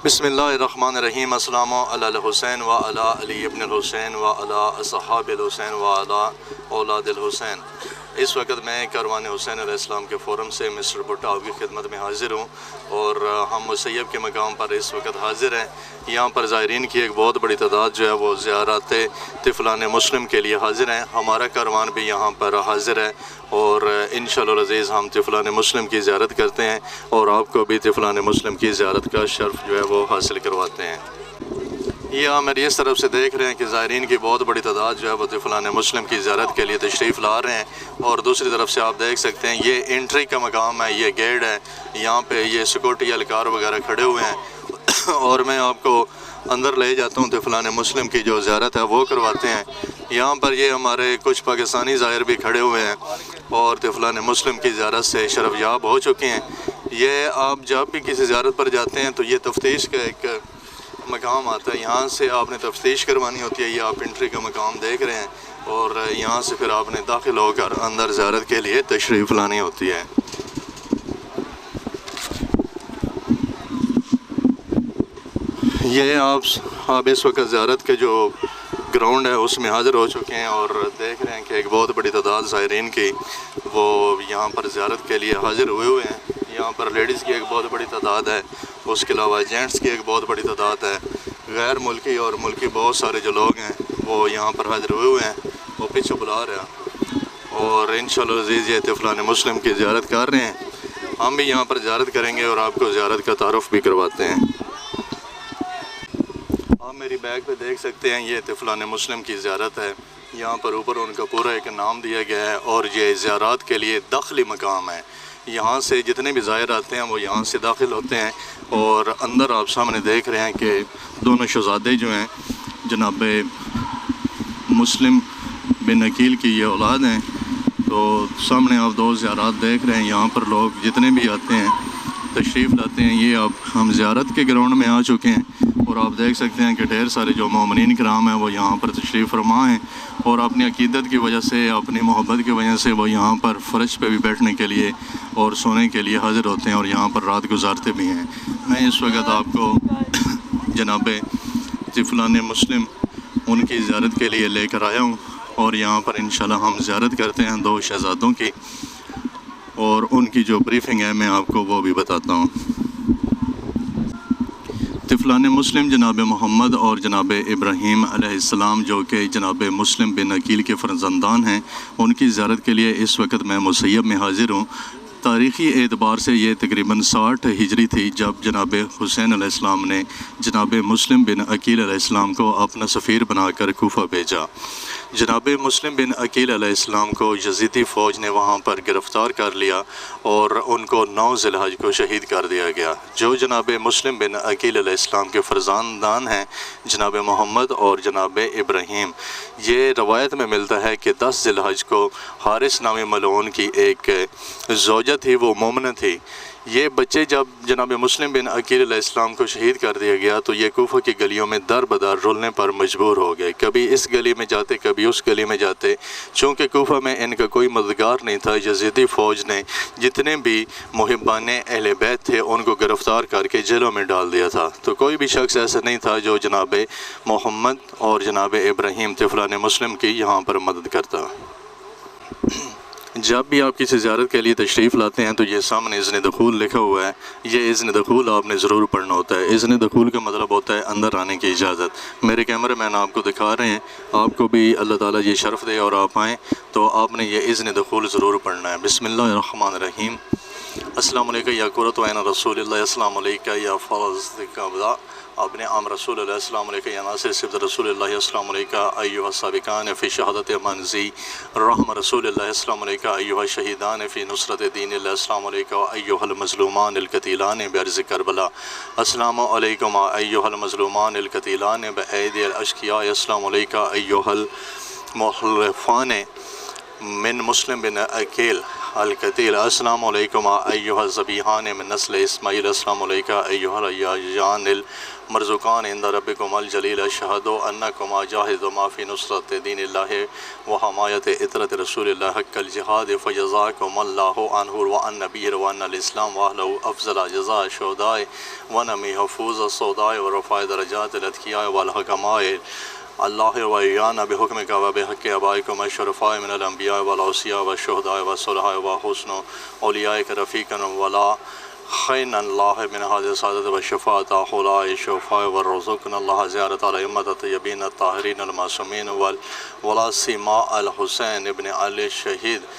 بسم اللہ الرحمن الرحیم۔ السلام علی الحسین و علی علی ابن الحسین و علی اصحاب الحسین و علی اولاد الحسین۔ اس وقت میں کاروان حسین علیہ السلام کے فورم سے مسٹر بھٹو آپ کی خدمت میں حاضر ہوں، اور ہم مسیب کے مقام پر اس وقت حاضر ہیں۔ یہاں پر زائرین کی ایک بہت بڑی تعداد جو ہے وہ زیارت طفلان مسلم کے لیے حاضر ہیں۔ ہمارا کاروان بھی یہاں پر حاضر ہے، اور انشاءاللہ العزیز ہم طفلان مسلم کی زیارت کرتے ہیں، اور آپ کو بھی طفلان مسلم کی زیارت کا شرف جو ہے وہ حاصل کرواتے ہیں۔ یہ آپ میری اس طرف سے دیکھ رہے ہیں کہ زائرین کی بہت بڑی تعداد جو ہے وہ طفلان مسلم کی زیارت کے لیے تشریف لا رہے ہیں، اور دوسری طرف سے آپ دیکھ سکتے ہیں یہ انٹری کا مقام ہے، یہ گیٹ ہے، یہاں پہ یہ سیکورٹی اہلکار وغیرہ کھڑے ہوئے ہیں، اور میں آپ کو اندر لے جاتا ہوں، طفلان مسلم کی جو زیارت ہے وہ کرواتے ہیں۔ یہاں پر یہ ہمارے کچھ پاکستانی زائر بھی کھڑے ہوئے ہیں، اور طفلان مسلم کی زیارت سے شرف یاب ہو چکے ہیں۔ یہ آپ جب بھی کسی زیارت پر جاتے ہیں تو یہ تفتیش کا ایک مقام آتا ہے، یہاں سے آپ نے تفتیش کروانی ہوتی ہے۔ یہ آپ انٹری کا مقام دیکھ رہے ہیں، اور یہاں سے پھر آپ نے داخل ہو کر اندر زیارت کے لیے تشریف لانی ہوتی ہے۔ یہ آپ اس وقت زیارت کے جو گراؤنڈ ہے اس میں حاضر ہو چکے ہیں، اور دیکھ رہے ہیں کہ ایک بہت بڑی تعداد زائرین کی وہ یہاں پر زیارت کے لیے حاضر ہوئے ہیں۔ یہاں پر لیڈیز کی ایک بہت بڑی تعداد ہے، اس کے علاوہ جینٹس کی ایک بہت بڑی تعداد ہے، غیر ملکی اور ملکی بہت سارے جو لوگ ہیں وہ یہاں پر حاضر ہوئے ہیں۔ وہ پیچھے بلا رہے ہیں، اور انشاءاللہ عزیز یہ طفلان مسلم کی زیارت کر رہے ہیں۔ ہم بھی یہاں پر زیارت کریں گے اور آپ کو زیارت کا تعارف بھی کرواتے ہیں۔ آپ میری بیگ پہ دیکھ سکتے ہیں یہ طفلان مسلم کی زیارت ہے۔ یہاں پر اوپر ان کا پورا ایک نام دیا گیا ہے، اور یہ زیارات کے لیے داخلی مقام ہے۔ یہاں سے جتنے بھی زائر آتے ہیں وہ یہاں سے داخل ہوتے ہیں، اور اندر آپ سامنے دیکھ رہے ہیں کہ دونوں شہزادے جو ہیں جناب مسلم بن عقیل کی یہ اولاد ہیں۔ تو سامنے آپ دو زیارات دیکھ رہے ہیں، یہاں پر لوگ جتنے بھی آتے ہیں تشریف لاتے ہیں۔ یہ ہم زیارت کے گراؤنڈ میں آ چکے ہیں، اور آپ دیکھ سکتے ہیں کہ ڈھیر سارے جو مومنین کرام ہیں وہ یہاں پر تشریف فرما ہیں، اور اپنی عقیدت کی وجہ سے، اپنی محبت کی وجہ سے وہ یہاں پر فرش پہ بھی بیٹھنے کے لیے اور سونے کے لیے حاضر ہوتے ہیں، اور یہاں پر رات گزارتے بھی ہیں۔ میں اس وقت آپ کو جناب طفلان مسلم ان کی زیارت کے لیے لے کر آیا ہوں، اور یہاں پر انشاءاللہ ہم زیارت کرتے ہیں دو شہزادوں کی، اور ان کی جو بریفنگ ہے میں آپ کو وہ بھی بتاتا ہوں۔ طفلان مسلم جناب محمد اور جناب ابراہیم علیہ السلام جو کہ جناب مسلم بن عقیل کے فرزندان ہیں، ان کی زیارت کے لیے اس وقت میں مسیب میں حاضر ہوں۔ تاریخی اعتبار سے یہ تقریباً 60 ہجری تھی جب جناب حسین علیہ السلام نے جناب مسلم بن عقیل علیہ السلام کو اپنا سفیر بنا کر کوفہ بھیجا۔ جناب مسلم بن عقیل علیہ السلام کو یزیدی فوج نے وہاں پر گرفتار کر لیا، اور ان کو 9 ذی الحج کو شہید کر دیا گیا۔ جو جناب مسلم بن عقیل علیہ السلام کے فرزندان ہیں جناب محمد اور جناب ابراہیم، یہ روایت میں ملتا ہے کہ 10 ذی الحج کو حارث نامی ملعون کی ایک زوجہ تھی، وہ مومنہ تھی۔ یہ بچے جب جناب مسلم بن عقیل علیہ السلام کو شہید کر دیا گیا تو یہ کوفہ کی گلیوں میں در بدر رولنے پر مجبور ہو گئے، کبھی اس گلی میں جاتے کبھی اس گلی میں جاتے۔ چونکہ کوفہ میں ان کا کوئی مددگار نہیں تھا، یزیدی فوج نے جتنے بھی محبان اہل بیت تھے ان کو گرفتار کر کے جیلوں میں ڈال دیا تھا۔ تو کوئی بھی شخص ایسا نہیں تھا جو جناب محمد اور جناب ابراہیم طفلان مسلم کی یہاں پر مدد کرتا۔ جب بھی آپ کسی زیارت کے لیے تشریف لاتے ہیں تو یہ سامنے اذن دخول لکھا ہوا ہے، یہ اذن دخول آپ نے ضرور پڑھنا ہوتا ہے۔ اذن دخول کا مطلب ہوتا ہے اندر آنے کی اجازت۔ میرے کیمرے مین آپ کو دکھا رہے ہیں، آپ کو بھی اللہ تعالیٰ یہ شرف دے اور آپ آئیں تو آپ نے یہ اذن دخول ضرور پڑھنا ہے۔ بسم اللہ الرحمن الرحیم۔ السلام علیکم یا قرۃ عین رسول اللہ، السلام علیکم یا فضل قبضہ ابن عام رسول اللہ، السلام علیکم یا ناصر صفت رسول اللہ، السلام علیکم ایھا السابقان فی شہادت منزی رحم رسول اللہ، السلام علیکم ایھا الشہیدان فی نصرت دین اللہ، السلام علیکم ایھا المظلومان القتیلان بارض کربلا، السلام علیکم ایھا المظلومان القتیلان بایدی الاشقیاء، السلام علیکم ایھا المحلفان من مسلم بن عقیل القتیل السلام علیکم ایھا الذبیحان من نسل اسماعیل السلام علیکم ایھا الحیان المرزوقان عند ربکم الجلیل اشہد انکما جاہدوا فی نصرت دین اللہ وحمایت عطرت رسول اللہ حق الجہاد فجزاکم اللہ عنہ وعن نبیہ وعن الاسلام واہلہ افضل جزاء الشہداء ونمی حفوظ الصوداء ورفع درجات الاتقیاء والحکماء اللہ وعیانا بحکمک و بحق آبائکم الشرفاء من الانبیاء والاوصیاء والشہداء والصلحاء وحسن اولیائک رفیقا ولا خین اللہ من هذه السعادة والشفاعة حولاء الشفاء والرزقنا اللہ زیارت علی امت الطیبین الطاہرین المعصومین ولا سیما الحسین ابن علی الشہید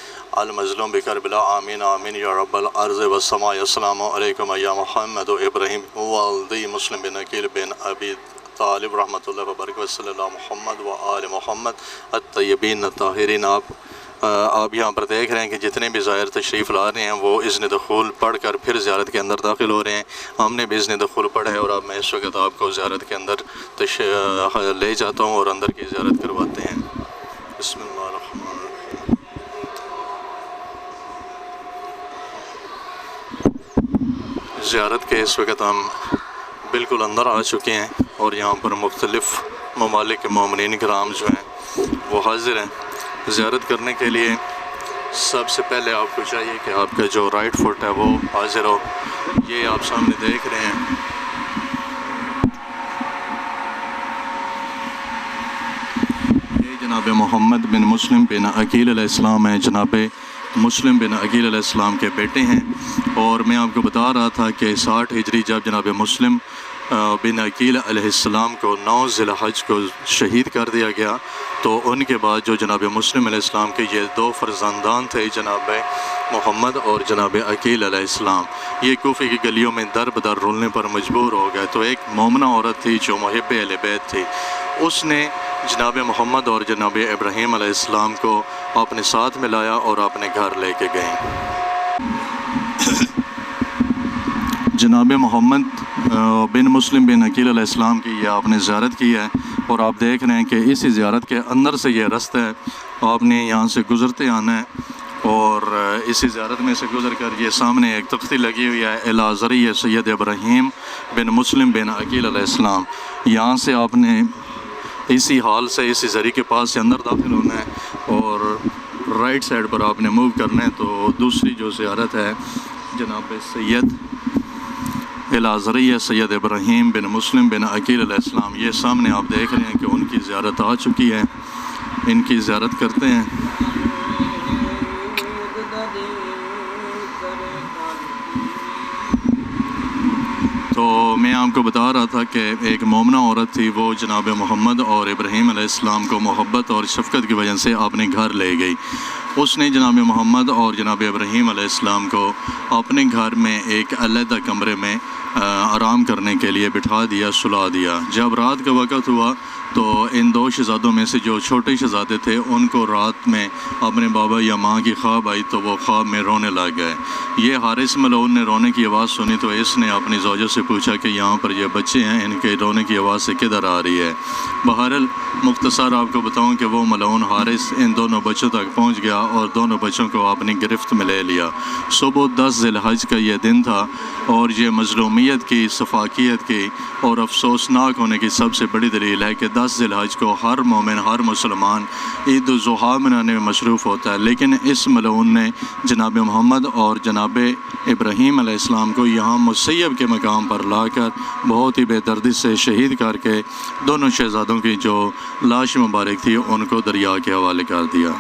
المظلوم بکربلا آمین آمین یا رب الارض والسماء السلام علیکم یا محمد و ابراہیم والدی مسلم بن عقیل بن ابی طالب رحمۃ اللہ وبرکاتہ صلی اللہ محمد و آل محمد الطیبین الطاہرین۔ آپ یہاں پر دیکھ رہے ہیں کہ جتنے بھی زائر تشریف لا رہے ہیں وہ اذن دخول پڑھ کر پھر زیارت کے اندر داخل ہو رہے ہیں۔ ہم نے بھی اذن دخول پڑھا ہے اور اب میں اس وقت آپ کو زیارت کے اندر لے جاتا ہوں اور اندر کی زیارت کرواتے ہیں۔ بسم اللہ الرحمن الرحیم۔ زیارت کے اس وقت ہم بالکل اندر آ چکے ہیں اور یہاں پر مختلف ممالک کے مومنین کرام جو ہیں وہ حاضر ہیں زیارت کرنے کے لیے۔ سب سے پہلے آپ کو چاہیے کہ آپ کا جو رائٹ فٹ ہے وہ حاضر ہو۔ یہ آپ سامنے دیکھ رہے ہیں، یہ جناب محمد بن مسلم بن عقیل علیہ السلام ہیں، جناب مسلم بن عقیل علیہ السلام کے بیٹے ہیں۔ اور میں آپ کو بتا رہا تھا کہ 60 ہجری جب جناب مسلم بن عقیل علیہ السلام کو 9 ذی الحج کو شہید کر دیا گیا، تو ان کے بعد جو جناب مسلم علیہ السلام کے یہ 2 فرزندان تھے، جناب محمد اور جناب عقیل علیہ السلام، یہ کوفے کی گلیوں میں در بدر رولنے پر مجبور ہو گئے۔ تو ایک مومنہ عورت تھی جو محب اہل بیت تھی، اس نے جناب محمد اور جناب ابراہیم علیہ السلام کو اپنے ساتھ میں لایا اور اپنے گھر لے کے گئیں۔ جناب محمد بن مسلم بن عقیل علیہ السلام کی یہ آپ نے زیارت کی ہے اور آپ دیکھ رہے ہیں کہ اسی زیارت کے اندر سے یہ رستہ ہے، آپ نے یہاں سے گزرتے آنا ہے اور اسی زیارت میں سے گزر کر یہ سامنے ایک تختی لگی ہوئی ہے الی ذریعہ سید ابراہیم بن مسلم بن عقیل علیہ السلام، یہاں سے آپ نے اسی حال سے اسی ذریعے کے پاس سے اندر داخل ہونا ہے اور رائٹ سائڈ پر آپ نے موو کرنا ہے۔ تو دوسری جو زیارت ہے جناب سید الی ذریعہ سید ابراہیم بن مسلم بن عقیل علیہ السلام، یہ سامنے آپ دیکھ رہے ہیں کہ ان کی زیارت آ چکی ہے، ان کی زیارت کرتے ہیں۔ تو میں آپ کو بتا رہا تھا کہ ایک مومنہ عورت تھی، وہ جناب محمد اور ابراہیم علیہ السلام کو محبت اور شفقت کی وجہ سے اپنے گھر لے گئی۔ اس نے جناب محمد اور جناب ابراہیم علیہ السلام کو اپنے گھر میں ایک علیحدہ کمرے میں آرام کرنے کے لیے بٹھا دیا، سلا دیا۔ جب رات کا وقت ہوا تو ان 2 شہزادوں میں سے جو چھوٹے شہزادے تھے ان کو رات میں اپنے بابا یا ماں کی خواب آئی تو وہ خواب میں رونے لگ گئے۔ یہ حارث ملعون نے رونے کی آواز سنی تو اس نے اپنی زوجہ سے پوچھا کہ یہاں پر یہ بچے ہیں، ان کے رونے کی آواز سے کدھر آ رہی ہے؟ بہرحال مختصر آپ کو بتاؤں کہ وہ ملعون حارث ان دونوں بچوں تک پہنچ گیا اور دونوں بچوں کو اپنی گرفت میں لے لیا۔ صبح 10 ذی الحج کا یہ دن تھا اور یہ مظلومیت کی، سفاکیت کی اور افسوسناک ہونے کی سب سے بڑی دلیل ہے کہ 10 ذی الحج کو ہر مومن، ہر مسلمان عید الضحیٰ منانے میں مصروف ہوتا ہے، لیکن اس ملعون نے جناب محمد اور جناب ابراہیم علیہ السلام کو یہاں مسیب کے مقام پر لا کر بہت ہی بے دردی سے شہید کر کے دونوں شہزادوں کی جو لاش مبارک تھی ان کو دریا کے حوالے کر دیا۔